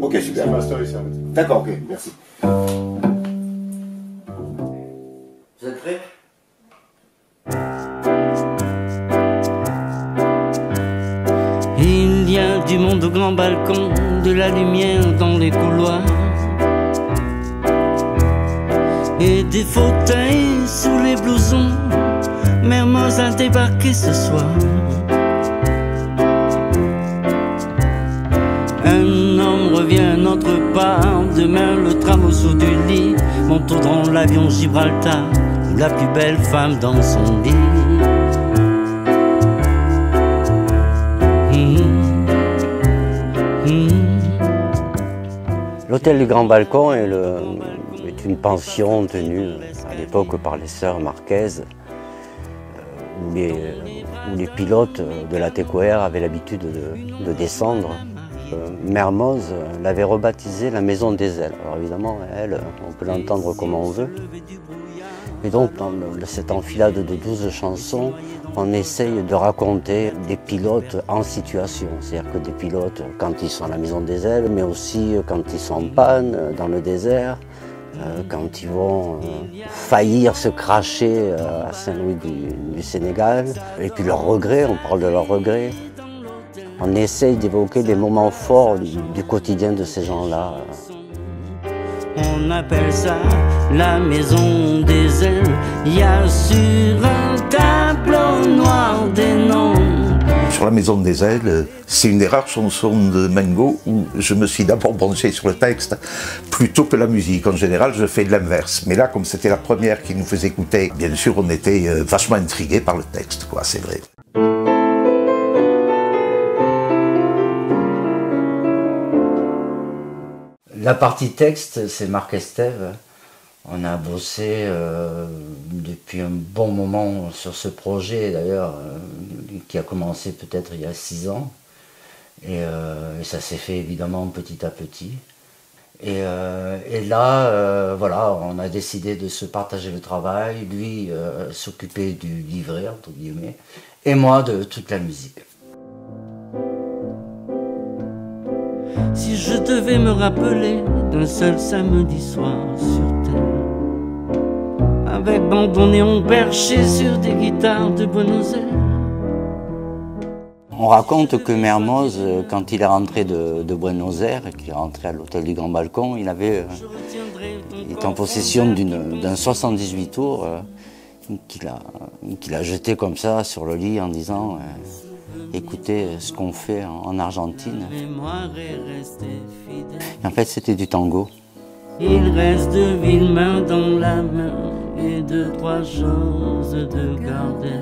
Ok, super. C'est masterisé en fait. D'accord, ok, merci. Vous êtes prêts? Il y a du monde au grand balcon, de la lumière dans les couloirs et des fauteuils sous les blousons. Mermoz a débarqué ce soir. Un homme revient notre part. Demain le tram au sous du lit. Monte dans l'avion Gibraltar, où la plus belle femme dans son lit. L'hôtel du Grand Balcon est une pension tenue à l'époque par les sœurs Marquaises, où les pilotes de la TQR avaient l'habitude de descendre. Mermoz l'avait rebaptisée la Maison des Ailes. Alors évidemment, elle, on peut l'entendre comme on veut. Et donc, dans cette enfilade de 12 chansons, on essaye de raconter des pilotes en situation. C'est-à-dire que des pilotes quand ils sont à la Maison des Ailes, mais aussi quand ils sont en panne dans le désert, quand ils vont faillir se cracher à Saint-Louis du Sénégal. Et puis leurs regrets, on parle de leurs regrets. On essaye d'évoquer des moments forts du quotidien de ces gens-là. On appelle ça la Maison des Ailes. Il y a sur un tableau noir des noms. Sur la Maison des Ailes, c'est une des rares chansons de Mengo où je me suis d'abord branché sur le texte plutôt que la musique. En général, je fais de l'inverse. Mais là, comme c'était la première qui nous faisait écouter, bien sûr, on était vachement intrigués par le texte, quoi, c'est vrai. La partie texte, c'est Marc Estève. On a bossé depuis un bon moment sur ce projet, d'ailleurs, qui a commencé peut-être il y a 6 ans. Et ça s'est fait évidemment petit à petit. Et là, voilà, on a décidé de se partager le travail. Lui s'occuper du livret, entre guillemets, et moi de toute la musique. Si je devais me rappeler d'un seul samedi soir sur terre, avec bandeau néon perché sur des guitares de Buenos Aires. On raconte que Mermoz, quand il est rentré de Buenos Aires, qu'il est rentré à l'hôtel du Grand Balcon, il était en possession d'un 78 tours qu'il a jeté comme ça sur le lit en disant écoutez ce qu'on fait en Argentine. Et en fait, c'était du tango. Il reste 2 villes main dans la main et 2-3 choses de garder.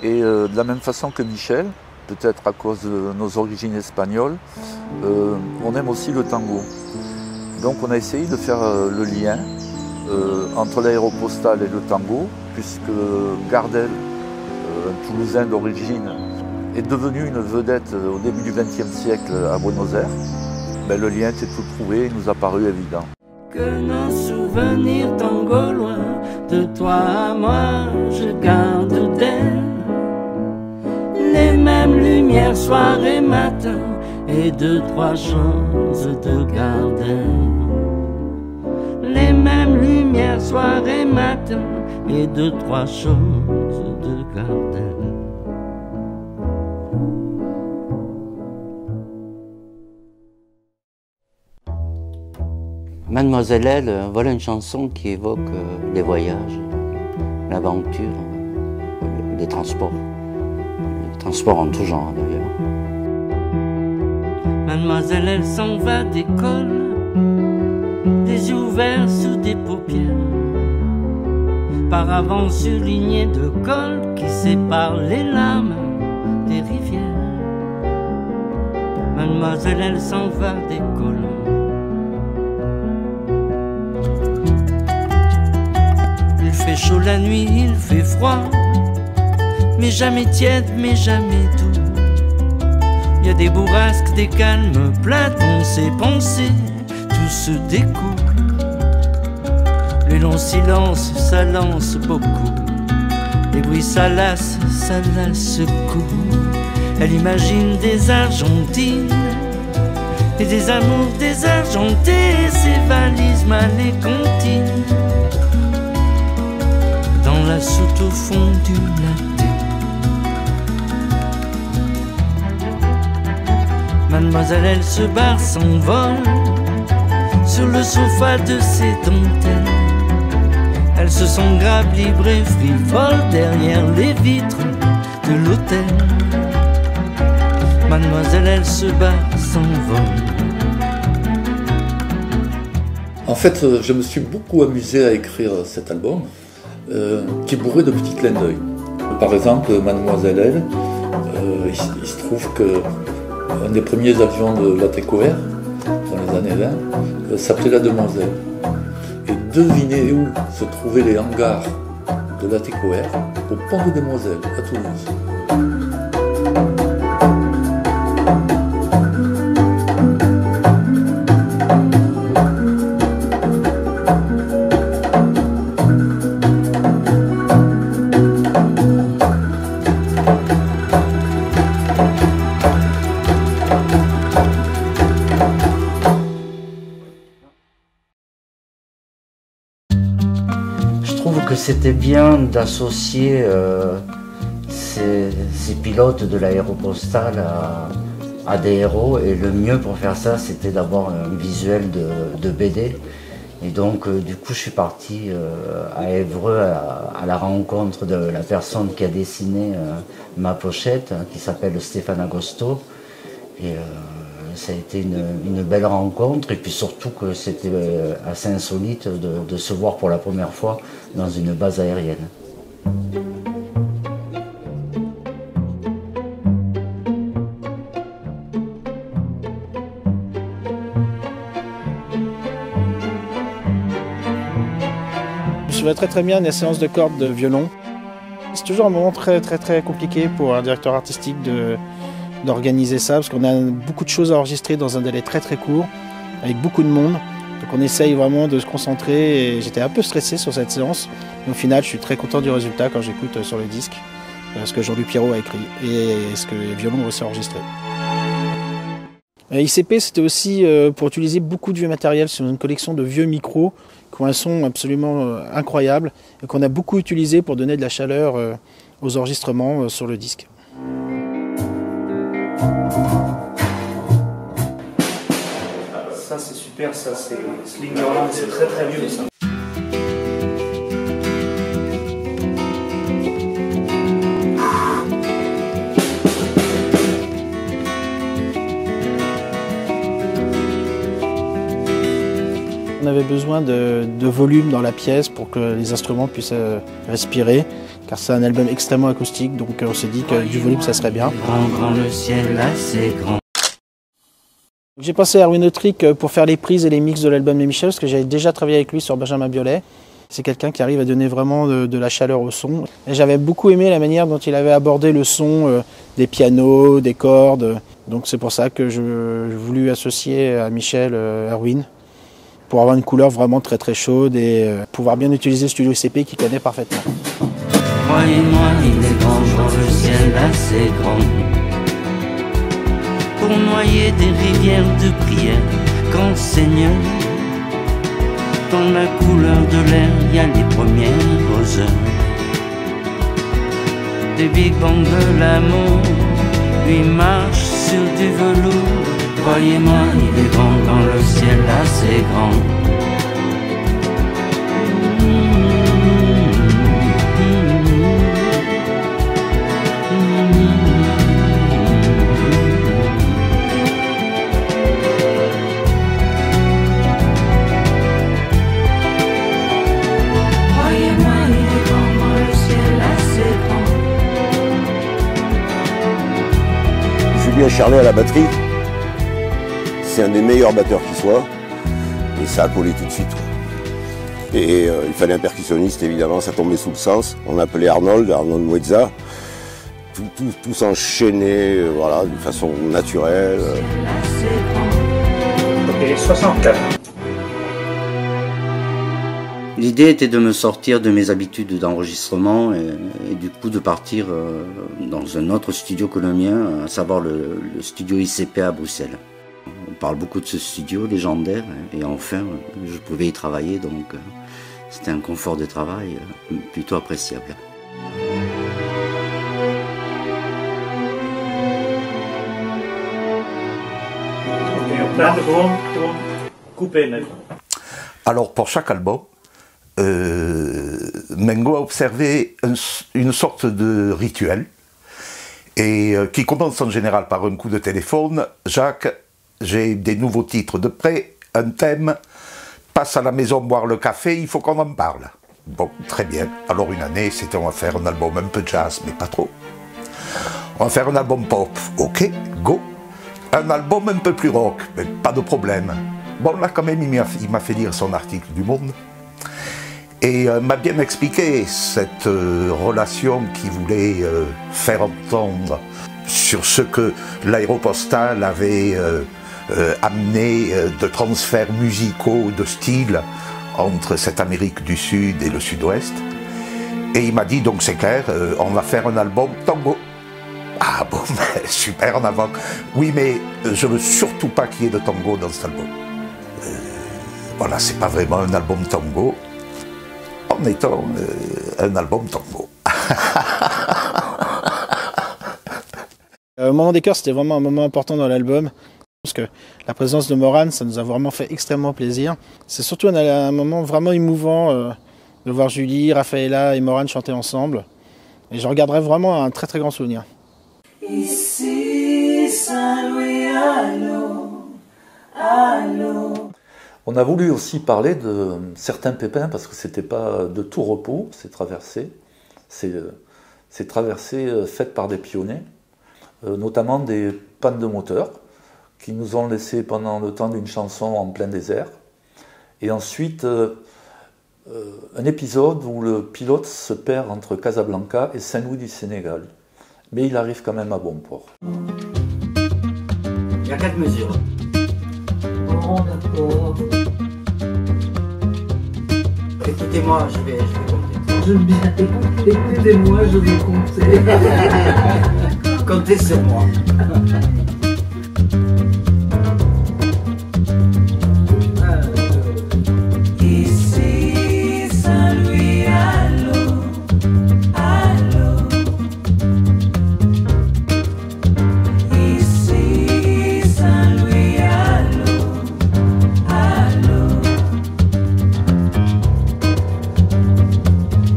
Et de la même façon que Michel, peut-être à cause de nos origines espagnoles, on aime aussi le tango. Donc on a essayé de faire le lien entre l'aéropostale et le tango, puisque Gardel, un Toulousain d'origine, est devenu une vedette au début du XXe siècle à Buenos Aires. Ben, le lien était tout trouvé, il nous a paru évident. Que nos souvenirs tango loin de toi à moi, je garde d'elle les mêmes lumières soir et matin et 2-3 choses de garder. Les mêmes lumières soir et matin et 2-3 choses de garder. Mademoiselle Elle, voilà une chanson qui évoque les voyages, l'aventure, les transports en tout genre d'ailleurs. Mademoiselle, elle s'en va d'école, des yeux ouverts sous des paupières, paravent surligné de colle qui sépare les lames des rivières. Mademoiselle, elle s'en va d'école. Il fait chaud la nuit, il fait froid, mais jamais tiède, mais jamais doux. Il y a des bourrasques, des calmes plats dans ses pensées, tout se découle. Les longs silences, ça lance beaucoup. Les bruits, ça lasse coup. Elle imagine des Argentines et des amours désargentés, ces valises mal et contines dans la soute au fond du latte. Mademoiselle, elle se barre, s'envole sur le sofa de ses dentelles. Elle se sent grave, libre et frivole derrière les vitres de l'hôtel. Mademoiselle, elle se barre, s'envole. En fait, je me suis beaucoup amusé à écrire cet album, qui est bourré de petits clins d'œil. Par exemple, Mademoiselle elle, il se trouve que un des premiers avions de la TECOR, dans les années 20, s'appelait la Demoiselle. Et devinez où se trouvaient les hangars de la TECOR, au pont de Demoiselle, à Toulouse. Je trouve que c'était bien d'associer ces pilotes de l'aéropostale à des héros, et le mieux pour faire ça, c'était d'avoir un visuel de BD. Et donc du coup je suis parti à Évreux à la rencontre de la personne qui a dessiné ma pochette, qui s'appelle Stéphane Agosto. Et ça a été une belle rencontre, et puis surtout que c'était assez insolite de se voir pour la première fois dans une base aérienne. Je me souviens très bien des séances de cordes de violon. C'est toujours un moment très compliqué pour un directeur artistique d'organiser ça, parce qu'on a beaucoup de choses à enregistrer dans un délai très court, avec beaucoup de monde. Donc on essaye vraiment de se concentrer, et j'étais un peu stressé sur cette séance. Mais au final, je suis très content du résultat quand j'écoute sur le disque ce que Jean-Louis Pierrot a écrit et ce que les violons ont aussi enregistré. ICP, c'était aussi pour utiliser beaucoup de vieux matériel sur une collection de vieux micros qui ont un son absolument incroyable et qu'on a beaucoup utilisé pour donner de la chaleur aux enregistrements sur le disque. Ça c'est super, ça c'est Slingerland, c'est très vieux ça. On avait besoin de volume dans la pièce pour que les instruments puissent respirer, car c'est un album extrêmement acoustique, donc on s'est dit que du volume ça serait bien. Grand, le ciel assez grand. J'ai pensé à Erwin Autric pour faire les prises et les mix de l'album de Michel, parce que j'avais déjà travaillé avec lui sur Benjamin Biolay. C'est quelqu'un qui arrive à donner vraiment de la chaleur au son. Et j'avais beaucoup aimé la manière dont il avait abordé le son des pianos, des cordes. Donc c'est pour ça que j'ai voulu associer à Michel Erwin, pour avoir une couleur vraiment très chaude et pouvoir bien utiliser le studio ICP qu'il connaît parfaitement. Croyez-moi, il est grand, le ciel assez grand, pour noyer des rivières de prière. Quand Seigneur, dans la couleur de l'air, il y a les premières heures des big bangs de l'amour. Lui marche sur du velours. Croyez-moi, il est grand dans le ciel assez grand. Croyez-moi, il est grand dans le ciel assez grand. Julien Charlet à la batterie. C'est un des meilleurs batteurs qui soit, et ça a collé tout de suite. Et il fallait un percussionniste, évidemment, ça tombait sous le sens. On appelait Arnold Muezza. Tout s'enchaînait, voilà, de façon naturelle. Ok, 64. L'idée était de me sortir de mes habitudes d'enregistrement et du coup de partir dans un autre studio que le mien, à savoir le studio ICP à Bruxelles. parle beaucoup de ce studio légendaire, et enfin, je pouvais y travailler, donc c'était un confort de travail plutôt appréciable. Alors pour chaque album, Mengo a observé une sorte de rituel, et qui commence en général par un coup de téléphone. Jacques, j'ai des nouveaux titres de près, un thème, passe à la maison boire le café, il faut qu'on en parle. Bon, très bien. Alors une année, c'était on va faire un album un peu jazz, mais pas trop. On va faire un album pop, ok, go. Un album un peu plus rock, mais pas de problème. Bon, là quand même, il m'a fait lire son article du Monde. Et m'a bien expliqué cette relation qu'il voulait faire entendre sur ce que l'Aéropostale avait amené de transferts musicaux, de style, entre cette Amérique du Sud et le Sud-Ouest. Et il m'a dit, donc c'est clair, on va faire un album tango. Ah bon, super, en avant. Oui, mais je veux surtout pas qu'il y ait de tango dans cet album. Voilà, c'est pas vraiment un album tango, en étant un album tango. Le moment des chœurs, c'était vraiment un moment important dans l'album, parce que la présence de Morane, ça nous a vraiment fait extrêmement plaisir. C'est surtout un moment vraiment émouvant de voir Julie, Rafaela et Morane chanter ensemble. Et je regarderai vraiment un très très grand souvenir. Ici, Saint-Louis, allô, allô. On a voulu aussi parler de certains pépins, parce que c'était pas de tout repos, ces traversées. Ces traversées faites par des pionniers, notamment des pannes de moteur, qui nous ont laissé pendant le temps d'une chanson en plein désert. Et ensuite, un épisode où le pilote se perd entre Casablanca et Saint-Louis du Sénégal. Mais il arrive quand même à bon port. Il y a 4 mesures. Bon, d'accord. Écoutez-moi, je vais compter. Je veux bien écoutez-moi, je vais compter. Comptez sur moi. Ici, Saint-Louis, allô, allô. Ici, Saint-Louis, allô, allô.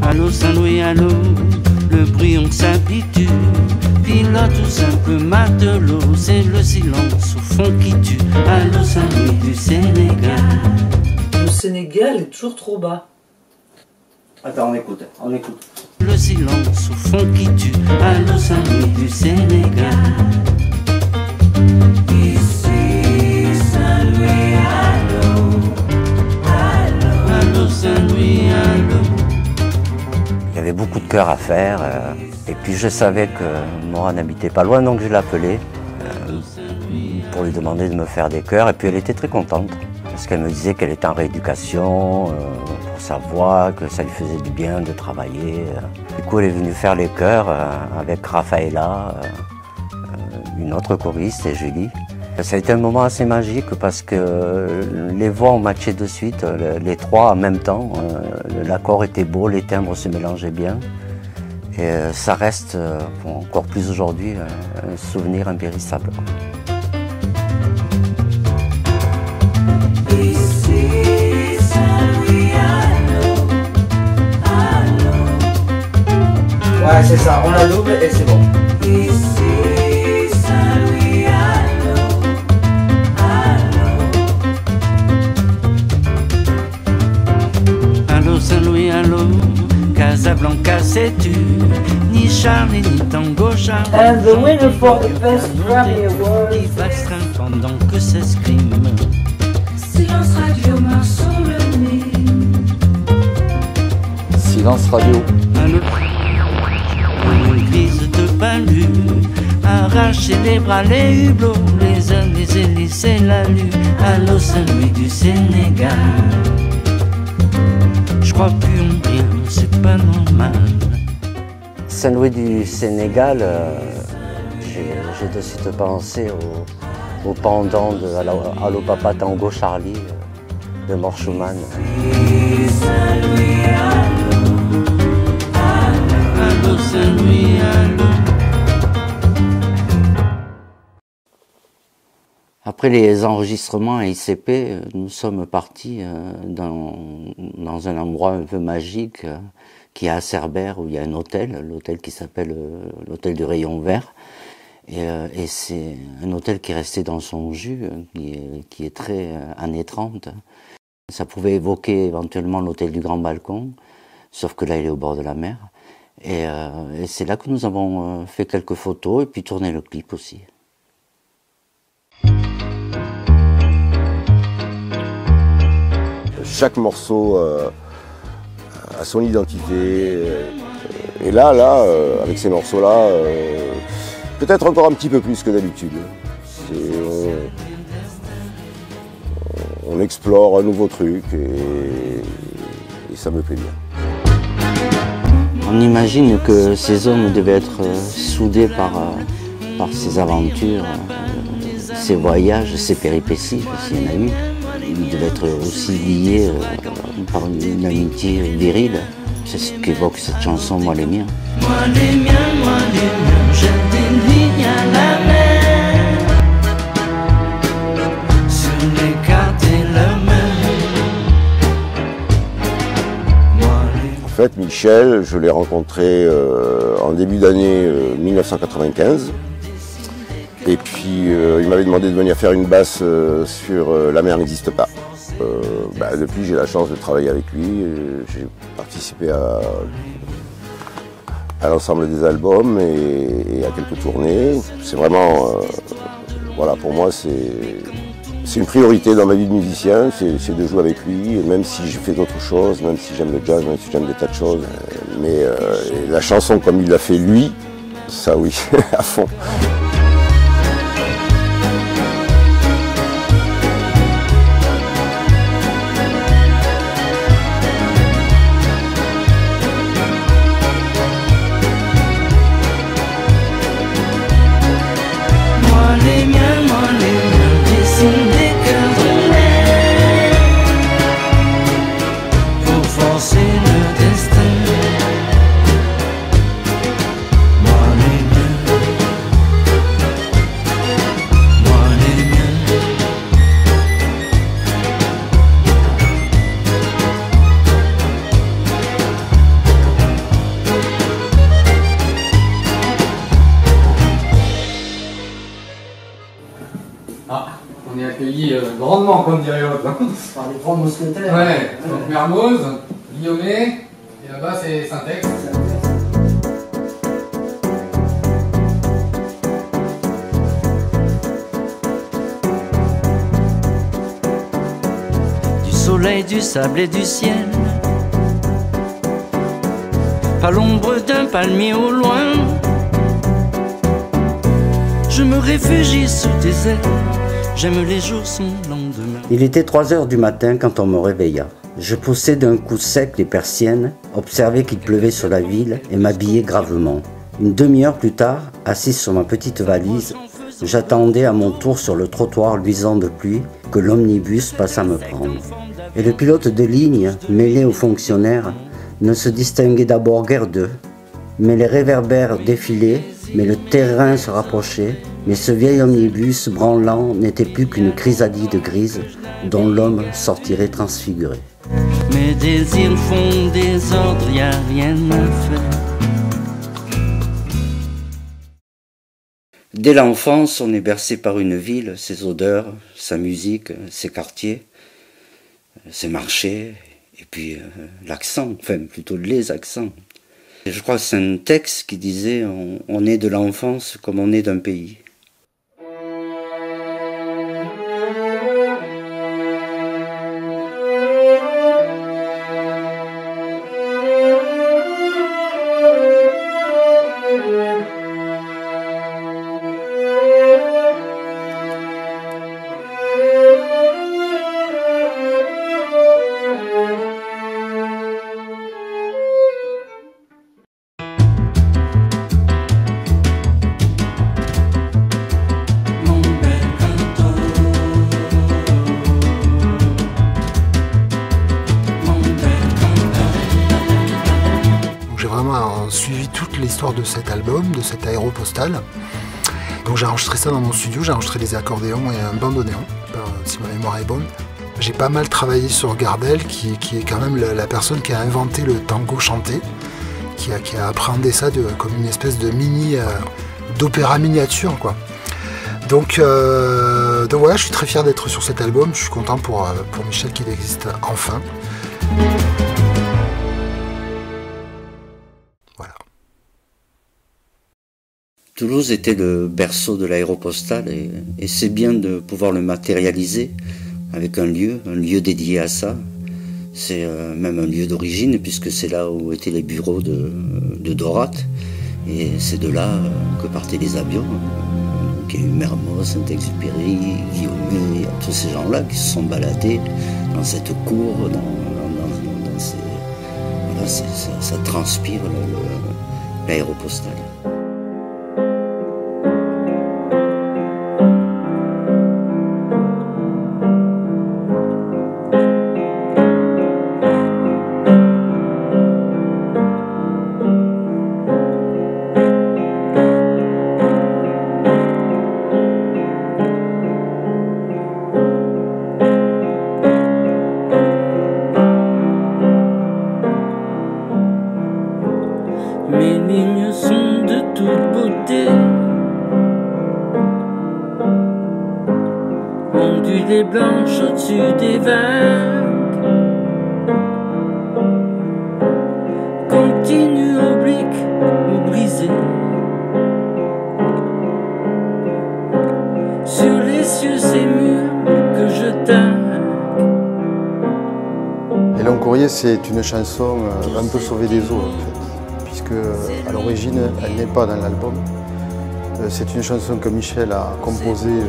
Allô Saint-Louis, allô, le bruit on s'habitue. Pilote ou simple matelot, c'est le silence au fond qui tue. Allô Saint-Louis du Sénégal. Le Sénégal est toujours trop bas. Attends, on écoute, on écoute. Le silence au fond qui tue. Allô Saint-Louis du Sénégal. Ici, Saint-Louis, allô, allô. Allô Saint-Louis, allô. Il y avait beaucoup de chœurs à faire, et puis je savais que Morane n'habitait pas loin, donc je l'ai appelée pour lui demander de me faire des chœurs, et puis elle était très contente, parce qu'elle me disait qu'elle était en rééducation pour sa voix, que ça lui faisait du bien de travailler. Du coup, elle est venue faire les chœurs avec Rafaela, une autre choriste, et Julie. Ça a été un moment assez magique parce que les voix ont matché de suite, les trois en même temps. L'accord était beau, les timbres se mélangeaient bien. Et ça reste, encore plus aujourd'hui, un souvenir impérissable. Ici, Saint-Louis, allô, allô. Ouais, c'est ça, on la double et c'est bon. Ici, Saint-Louis, allô, allô. Allô Saint-Louis, allô, Casablanca sais-tu, ni Charlie ni Tango Charlie. And the winner for the best Grammy Award. Qui bastreint pendant que s'escrime. Silence radio marche sur le nez. Silence radio. Allô, une crise de palu, arracher les bras, les hublots, les uns, les hélices et la lune. Allô Saint-Louis du Sénégal. Je crois plus en rien, c'est pas normal. Saint-Louis du Sénégal, j'ai de suite pensé au pendant de Allo Papa Tango Charlie de Mort Schumann. Après les enregistrements à ICP, nous sommes partis dans un endroit un peu magique qui est à Cerbère, où il y a un hôtel, l'hôtel qui s'appelle l'hôtel du Rayon Vert. Et c'est un hôtel qui est resté dans son jus, qui est très années 30. Ça pouvait évoquer éventuellement l'hôtel du Grand Balcon, sauf que là il est au bord de la mer. Et c'est là que nous avons fait quelques photos et puis tourné le clip aussi. Chaque morceau a son identité. Et là, avec ces morceaux-là, peut-être encore un petit peu plus que d'habitude. On explore un nouveau truc et ça me plaît bien. On imagine que ces hommes devaient être soudés par ces aventures, ces voyages, ces péripéties, parce qu'il y en a eu. Ils devaient être aussi liés par une amitié virile. C'est ce qu'évoque cette chanson, Moi les miens. Moi les miens, je déligne à la mer. Sur les cartes et la mer. En fait, Michel, je l'ai rencontré en début d'année 1995. Et puis il m'avait demandé de venir faire une basse sur La mer n'existe pas. Depuis, j'ai la chance de travailler avec lui. J'ai participé à l'ensemble des albums et à quelques tournées. C'est vraiment, voilà, pour moi, c'est une priorité dans ma vie de musicien, c'est de jouer avec lui, même si je fais d'autres choses, même si j'aime le jazz, même si j'aime des tas de choses. Mais la chanson comme il l'a fait lui, ça oui, à fond. On est accueillis grandement, comme dirait l'autre. Par les 30 mousquetaires. Ouais, donc Mermoz, Lyonnais, et là-bas c'est Syntex. Du soleil, du sable et du ciel, pas l'ombre d'un palmier au loin. Je me réfugie sous tes ailes, j'aime les jours sans lendemain. Il était 3 heures du matin quand on me réveilla. Je poussai d'un coup sec les persiennes, observai qu'il pleuvait sur la ville et m'habillai gravement. Une demi-heure plus tard, assis sur ma petite valise, j'attendais à mon tour sur le trottoir luisant de pluie que l'omnibus passât me prendre. Et le pilote de ligne, mêlé aux fonctionnaires, ne se distinguait d'abord guère d'eux. Mais les réverbères défilaient, mais le terrain se rapprochait, mais ce vieil omnibus branlant n'était plus qu'une chrysalide grise dont l'homme sortirait transfiguré. Mes désirs font désordre, y a rien à faire. Dès l'enfance, on est bercé par une ville, ses odeurs, sa musique, ses quartiers, ses marchés, et puis l'accent, enfin plutôt les accents. Et je crois que c'est un texte qui disait on est de l'enfance comme on est d'un pays. l'histoire de cet album, de cet Aéropostale. Donc j'ai enregistré ça dans mon studio, j'ai enregistré des accordéons et un bandoneon, si ma mémoire est bonne. J'ai pas mal travaillé sur Gardel, qui est quand même la personne qui a inventé le tango chanté, qui a appréhendé ça comme une espèce de d'opéra miniature, quoi. Donc voilà, je suis très fier d'être sur cet album, je suis content pour Michel qu'il existe enfin. Voilà. Toulouse était le berceau de l'Aéropostale et c'est bien de pouvoir le matérialiser avec un lieu dédié à ça. C'est même un lieu d'origine puisque c'est là où étaient les bureaux de Dorat et c'est de là que partaient les avions. Il y a eu Mermoz, Saint-Exupéry, Guillaume, il y a tous ces gens-là qui se sont baladés dans cette cour, dans ces... Voilà, ça transpire l'Aéropostale. Mes lignes sont de toute beauté, ondulées blanches au-dessus des vagues, continues, obliques ou brisées, sur les cieux ces murs que je tague. Et Long Courrier, c'est une chanson un peu sauvée des eaux, en fait. À l'origine, elle n'est pas dans l'album. C'est une chanson que Michel a composée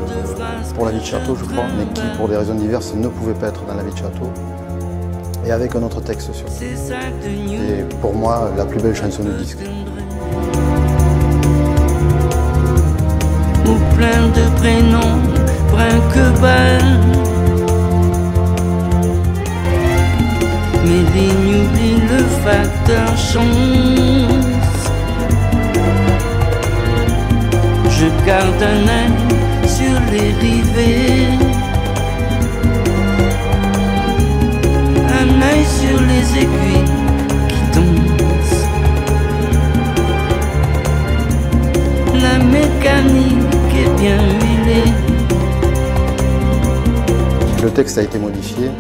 pour La Vie de Château, je crois, mais qui, pour des raisons diverses, ne pouvait pas être dans La Vie de Château, et avec un autre texte sur. Et pour moi, la plus belle chanson du disque. Ou plein de prénoms, brinque-balle. Mes lignes oublient le facteur chance. Je garde un œil sur les rivets, un œil sur les aiguilles qui dansent. La mécanique est bien huilée. Le texte a été modifié.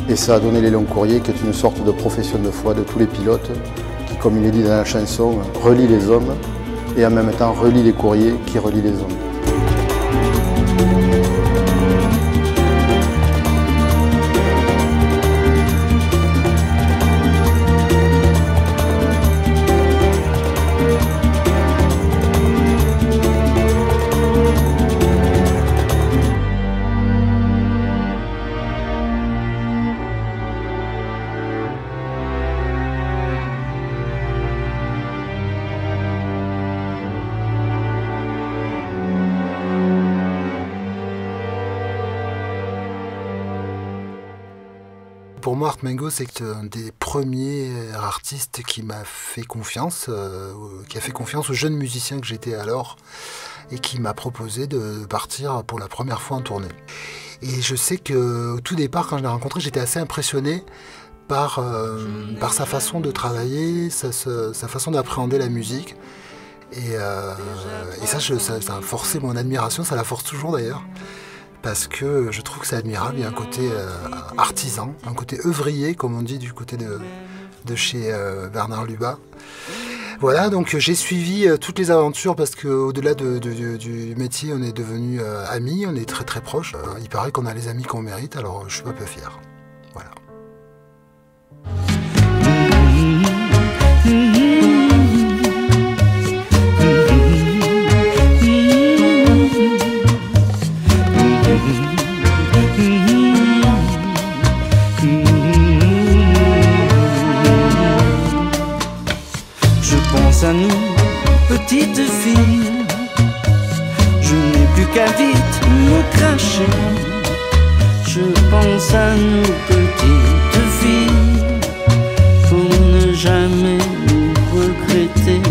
Et ça a donné les longs courriers, qui est une sorte de profession de foi de tous les pilotes, qui, comme il est dit dans la chanson, relie les hommes et en même temps relie les courriers qui relient les hommes. Pour moi, Art Mengo, c'est un des premiers artistes qui m'a fait confiance, qui a fait confiance aux jeunes musiciens que j'étais alors et qui m'a proposé de partir pour la première fois en tournée. Et je sais qu'au tout départ, quand je l'ai rencontré, j'étais assez impressionné par sa façon de travailler, sa façon d'appréhender la musique. Et ça a forcé mon admiration, ça la force toujours d'ailleurs. Parce que je trouve que c'est admirable, il y a un côté artisan, un côté œuvrier, comme on dit du côté de chez Bernard Lubat. Voilà, donc j'ai suivi toutes les aventures parce qu'au-delà du métier, on est devenus amis, on est très très proches. Il paraît qu'on a les amis qu'on mérite, alors je suis pas peu fier. Voilà. À nous, petite fille, je n'ai plus qu'à vite me cracher. Je pense à nous, petites filles, pour ne jamais nous regretter.